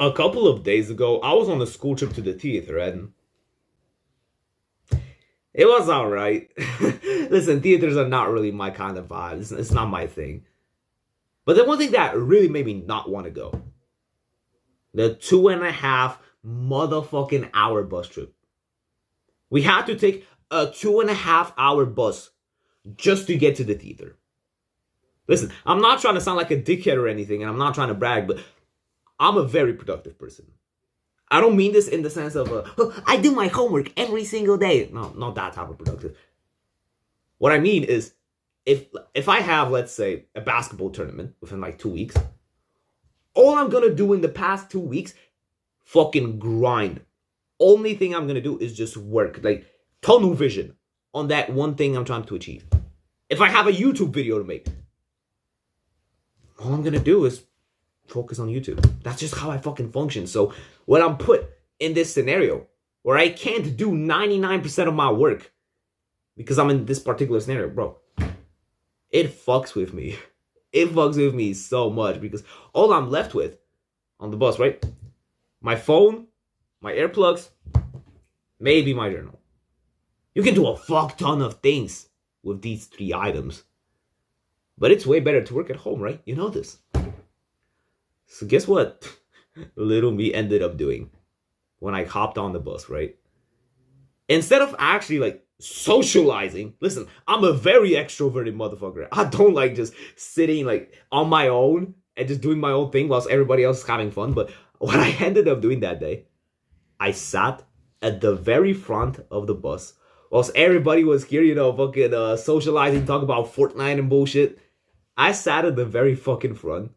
A couple of days ago, I was on a school trip to the theater, and it was all right. Listen, theaters are not really my kind of vibe. It's not my thing. But the one thing that really made me not want to go, the 2.5 motherfucking hour bus trip. We had to take a 2.5 hour bus just to get to the theater. Listen, I'm not trying to sound like a dickhead or anything, and I'm not trying to brag, but I'm a very productive person. I don't mean this in the sense of, "Oh, I do my homework every single day." No, not that type of productive. What I mean is, if I have, let's say, a basketball tournament within like 2 weeks, all I'm gonna do in the past 2 weeks, fucking grind. Only thing I'm gonna do is just work, like tunnel vision on that one thing I'm trying to achieve. If I have a YouTube video to make, all I'm gonna do is focus on YouTube. That's just how I fucking function. So when I'm put in this scenario where I can't do 99% of my work because I'm in this particular scenario, bro, it fucks with me. It fucks with me so much because all I'm left with on the bus, right? My phone, my earplugs, maybe my journal. You can do a fuck ton of things with these 3 items. But it's way better to work at home, right? You know this. So guess what little me ended up doing when I hopped on the bus, right? Instead of actually like socializing, listen, I'm a very extroverted motherfucker. I don't like just sitting like on my own and just doing my own thing whilst everybody else is having fun. But what I ended up doing that day, I sat at the very front of the bus whilst everybody was here, fucking socializing, talking about Fortnite and bullshit. I sat at the very fucking front.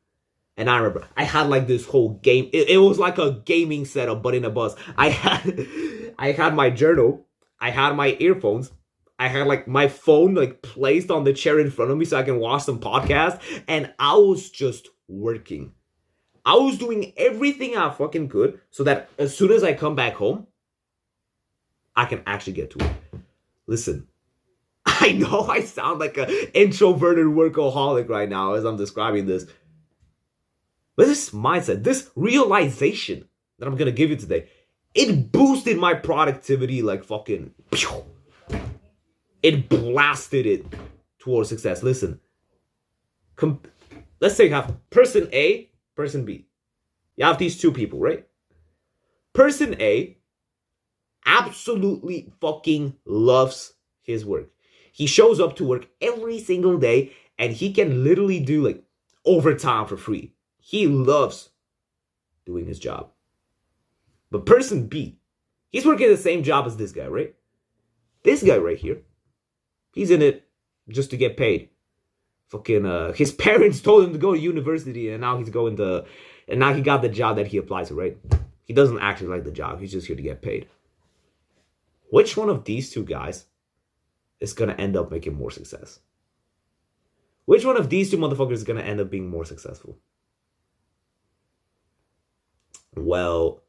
And I remember I had like this whole game. It was like a gaming setup, but in a bus. I had my journal. I had my earphones. I had like my phone like placed on the chair in front of me so I can watch some podcast. And I was just working. I was doing everything I fucking could so that as soon as I come back home, I can actually get to it. Listen, I know I sound like an introverted workaholic right now as I'm describing this. But this mindset, this realization that I'm going to give you today, it boosted my productivity like fucking... It blasted it towards success. Listen, let's say you have person A, person B. You have these two people, right? Person A absolutely fucking loves his work. He shows up to work every single day and he can literally do like overtime for free. He loves doing his job. But person B, he's working the same job as this guy, right? This guy right here, he's in it just to get paid. Fucking, his parents told him to go to university, and now he got the job that he applies to, right? He doesn't actually like the job. He's just here to get paid. Which one of these two guys is gonna end up making more success? Which one of these two motherfuckers is gonna end up being more successful? Well,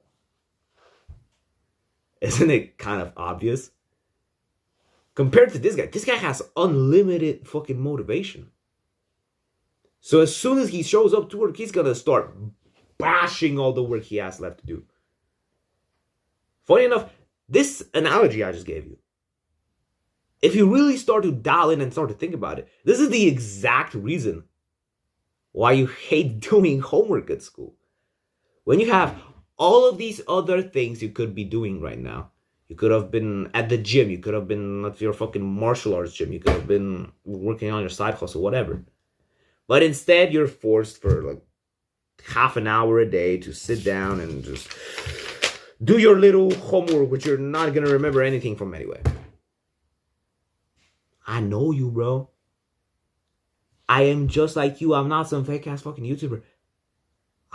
isn't it kind of obvious? Compared to this guy has unlimited fucking motivation. So as soon as he shows up to work, he's gonna start bashing all the work he has left to do. Funny enough, this analogy I just gave you, if you really start to dial in and start to think about it, this is the exact reason why you hate doing homework at school. When you have all of these other things you could be doing right now. You could have been at the gym. You could have been at your fucking martial arts gym. You could have been working on your side hustle, whatever. But instead, you're forced for like half an hour a day to sit down and just do your little homework, which you're not going to remember anything from anyway. I know you, bro. I am just like you. I'm not some fake ass fucking YouTuber.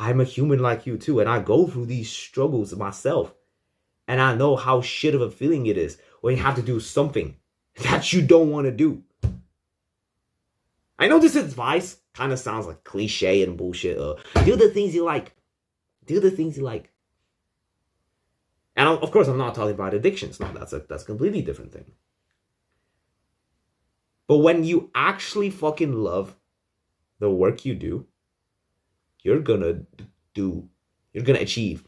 I'm a human like you too, and I go through these struggles myself. And I know how shit of a feeling it is when you have to do something that you don't want to do. I know this advice kind of sounds like cliche and bullshit. Do the things you like. Do the things you like. And of course, I'm not talking about addictions. No, that's a completely different thing. But when you actually fucking love the work you do, you're gonna you're gonna achieve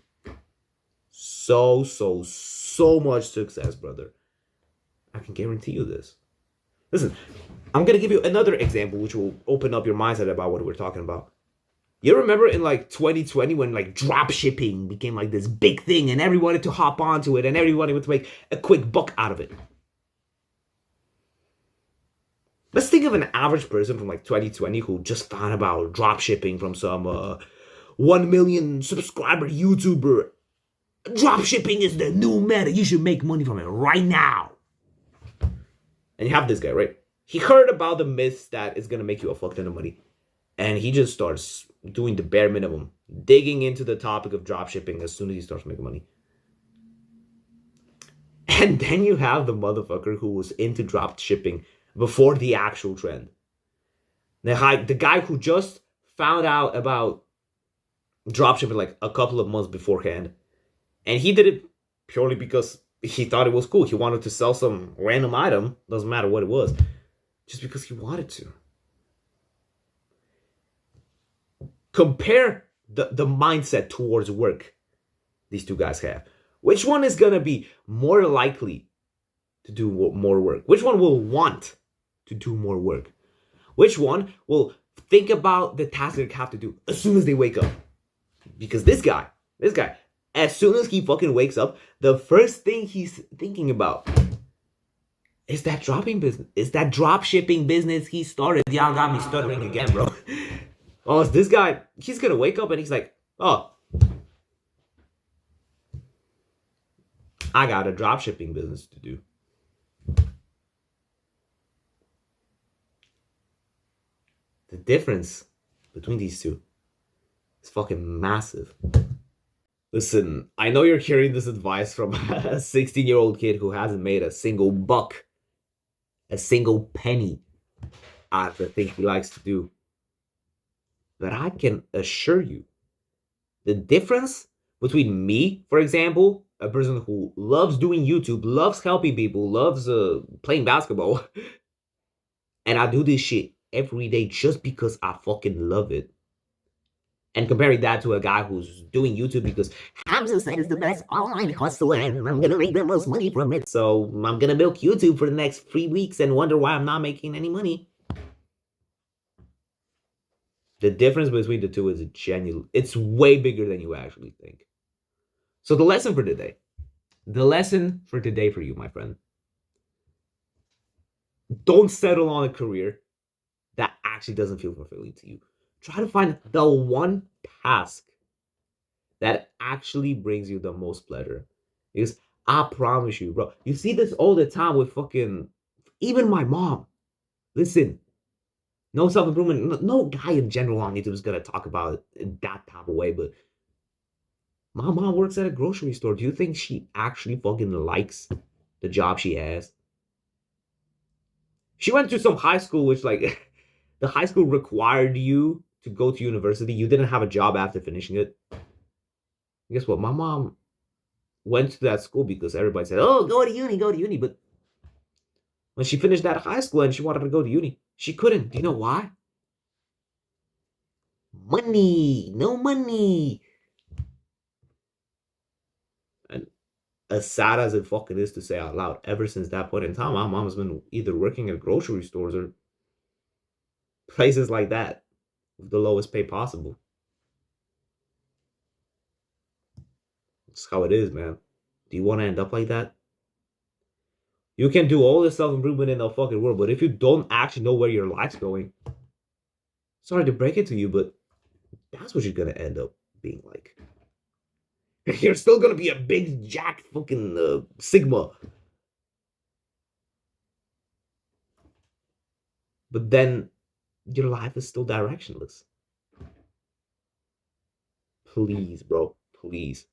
so much success, brother. I can guarantee you this. Listen, I'm gonna give you another example which will open up your mindset about what we're talking about. You remember in like 2020 when like drop shipping became like this big thing and everyone wanted to hop onto it and everybody wanted to make a quick buck out of it. Let's think of an average person from like 2020 who just found about drop shipping from some 1 million subscriber YouTuber. Drop shipping is the new meta. You should make money from it right now. And you have this guy, right? He heard about the myths that it's gonna make you a fuck ton of money. And he just starts doing the bare minimum, digging into the topic of dropshipping as soon as he starts making money. And then you have the motherfucker who was into dropshipping before the actual trend. The guy who just found out about dropshipping like a couple of months beforehand. And he did it purely because he thought it was cool. He wanted to sell some random item, doesn't matter what it was, just because he wanted to. Compare the mindset towards work these two guys have. Which one is going to be more likely to do more work? Which one will want to do more work? Which one will think about the task they have to do as soon as they wake up? Because this guy, as soon as he fucking wakes up, the first thing he's thinking about is that dropping business. Is that drop shipping business he started. Y'all got me stuttering again, bro. Oh, this guy, he's gonna wake up and he's like, oh, I got a drop shipping business to do. The difference between these two is fucking massive. Listen, I know you're hearing this advice from a 16-year-old kid who hasn't made a single buck, a single penny out of the thing he likes to do. But I can assure you, the difference between me, for example, a person who loves doing YouTube, loves helping people, loves playing basketball, and I do this shit every day just because I fucking love it. And comparing that to a guy who's doing YouTube because Hamza said it's the best online hustle and I'm gonna make the most money from it. So I'm gonna milk YouTube for the next 3 weeks and wonder why I'm not making any money. The difference between the two is it's way bigger than you actually think. So the lesson for today. The lesson for today for you, my friend. Don't settle on a career that actually doesn't feel fulfilling to you. Try to find the one task that actually brings you the most pleasure. Because I promise you, bro, you see this all the time with fucking, even my mom. Listen, no self-improvement, no guy in general on YouTube is going to talk about it in that type of way, but my mom works at a grocery store. Do you think she actually fucking likes the job she has? She went to some high school, which like, the high school required you to go to university. You didn't have a job after finishing it. Guess what? My mom went to that school because everybody said, oh, go to uni. But when she finished that high school and she wanted to go to uni, she couldn't. Do you know why? Money. No money. And as sad as it fucking is to say out loud, ever since that point in time, my mom has been either working at grocery stores or places like that with the lowest pay possible. It's how it is, man. Do you want to end up like that? You can do all the self-improvement in the fucking world, but if you don't actually know where your life's going, sorry to break it to you, but that's what you're gonna end up being like. You're still gonna be a big jack fucking Sigma. But then your life is still directionless. Please, bro, please.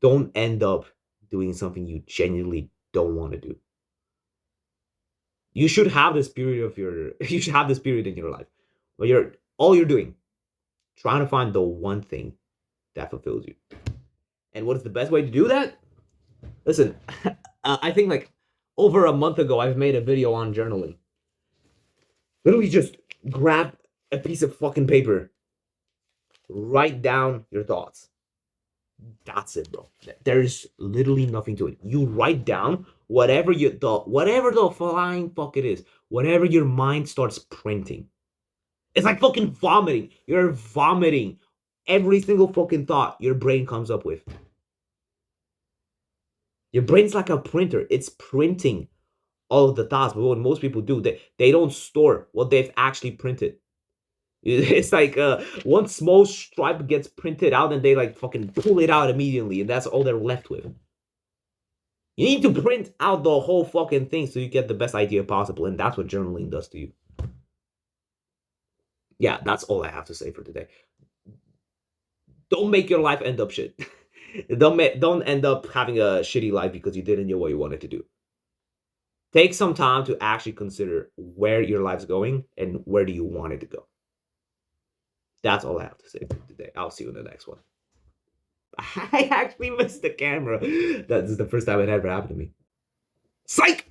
Don't end up doing something you genuinely don't want to do. You should have this period in your life where all you're doing, trying to find the one thing that fulfills you. And what is the best way to do that? Listen, I think like over a month ago, I've made a video on journaling. Literally just grab a piece of fucking paper, Write down your thoughts. That's it, bro. There's literally nothing to it. You write down whatever whatever the flying fuck it is, whatever your mind starts printing. It's like fucking vomiting. You're vomiting every single fucking thought your brain comes up with. Your brain's like a printer. It's printing all of the thoughts. But what most people do, they don't store what they've actually printed. It's like one small stripe gets printed out and they like fucking pull it out immediately, and that's all they're left with. You need to print out the whole fucking thing so you get the best idea possible, and that's what journaling does to you. Yeah, that's all I have to say for today. Don't make your life end up shit. Don't end up having a shitty life because you didn't know what you wanted to do. Take some time to actually consider where your life's going and where do you want it to go. That's all I have to say for today. I'll see you in the next one. I actually missed the camera. That's the first time it ever happened to me. Psych!